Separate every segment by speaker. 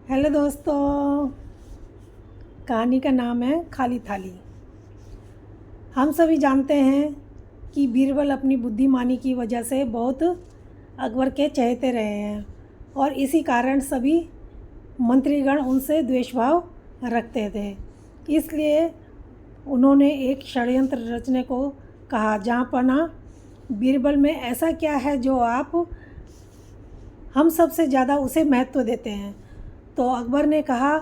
Speaker 1: Hello दोस्तों, कहानी का नाम है खाली थाली। हम सभी जानते हैं कि बीरबल अपनी बुद्धिमानी की वजह से बहुत अकबर के चहेते रहे हैं और इसी कारण सभी मंत्रीगण उनसे द्वेष भाव रखते थे। इसलिए उन्होंने एक षड्यंत्र रचने को कहा, जहाँ पना बीरबल में ऐसा क्या है जो हम सबसे ज़्यादा उसे महत्व देते हैं। तो अकबर ने कहा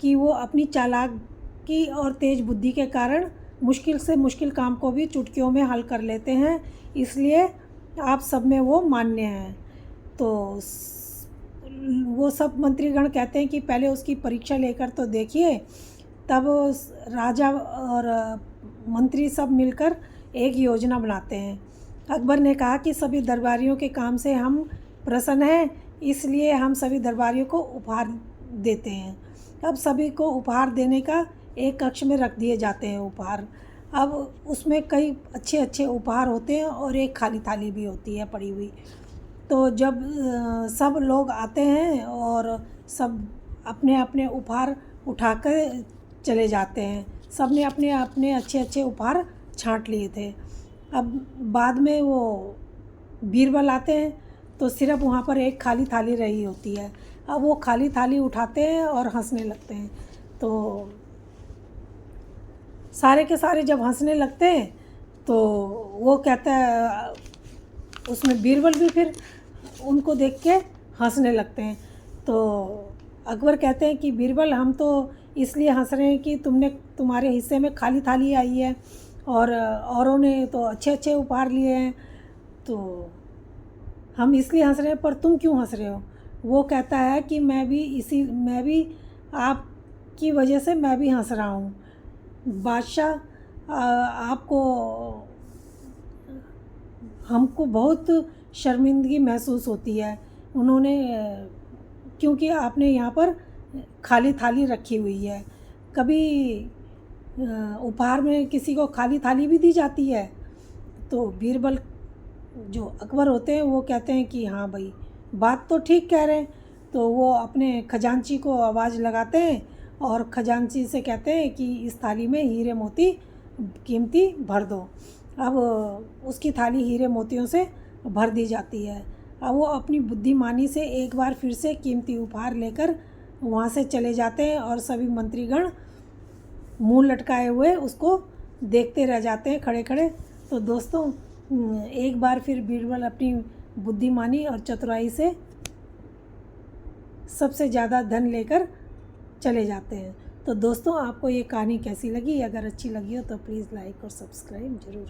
Speaker 1: कि वो अपनी चालाकी और तेज़ बुद्धि के कारण मुश्किल से मुश्किल काम को भी चुटकियों में हल कर लेते हैं, इसलिए आप सब में वो मान्य हैं। तो वो सब मंत्रीगण कहते हैं कि पहले उसकी परीक्षा लेकर तो देखिए। तब राजा और मंत्री सब मिलकर एक योजना बनाते हैं। अकबर ने कहा कि सभी दरबारियों के काम से हम प्रसन्न हैं, इसलिए हम सभी दरबारियों को उपहार देते हैं। अब सभी को उपहार देने का एक कक्ष में रख दिए जाते हैं उपहार। अब उसमें कई अच्छे अच्छे उपहार होते हैं और एक खाली थाली भी होती है पड़ी हुई। तो जब सब लोग आते हैं और सब अपने अपने उपहार उठाकर चले जाते हैं। सब ने अपने अपने अच्छे अच्छे उपहार छांट लिए थे। अब बाद में वो बीरबल आते हैं तो सिर्फ वहाँ पर एक खाली थाली रही होती है। अब वो खाली थाली उठाते हैं और हंसने लगते हैं। तो सारे के सारे जब हंसने लगते हैं तो वो कहता है, उसमें बीरबल भी फिर उनको देख के हंसने लगते हैं। तो अकबर कहते हैं कि बीरबल, हम तो इसलिए हंस रहे हैं कि तुम्हारे हिस्से में खाली थाली आई है और औरों ने तो अच्छे अच्छे उपहार लिए हैं, तो हम इसलिए हंस रहे हैं, पर तुम क्यों हंस रहे हो? वो कहता है कि मैं भी आपकी वजह से मैं भी हंस रहा हूँ। बादशाह, हमको बहुत शर्मिंदगी महसूस होती है क्योंकि आपने यहाँ पर खाली थाली रखी हुई है। कभी उपहार में किसी को खाली थाली भी दी जाती है? तो बीरबल जो अकबर होते हैं वो कहते हैं कि हाँ भाई, बात तो ठीक कह रहे हैं। तो वो अपने खजांची को आवाज़ लगाते हैं और खजांची से कहते हैं कि इस थाली में हीरे मोती कीमती भर दो। अब उसकी थाली हीरे मोतियों से भर दी जाती है। अब वो अपनी बुद्धिमानी से एक बार फिर से कीमती उपहार लेकर वहाँ से चले जाते हैं और सभी मंत्रीगण मुंह लटकाए हुए उसको देखते रह जाते हैं खड़े खड़े। तो दोस्तों, एक बार फिर बीरबल अपनी बुद्धिमानी और चतुराई से सबसे ज़्यादा धन लेकर चले जाते हैं। तो दोस्तों, आपको ये कहानी कैसी लगी? अगर अच्छी लगी हो तो प्लीज़ लाइक और सब्सक्राइब ज़रूर।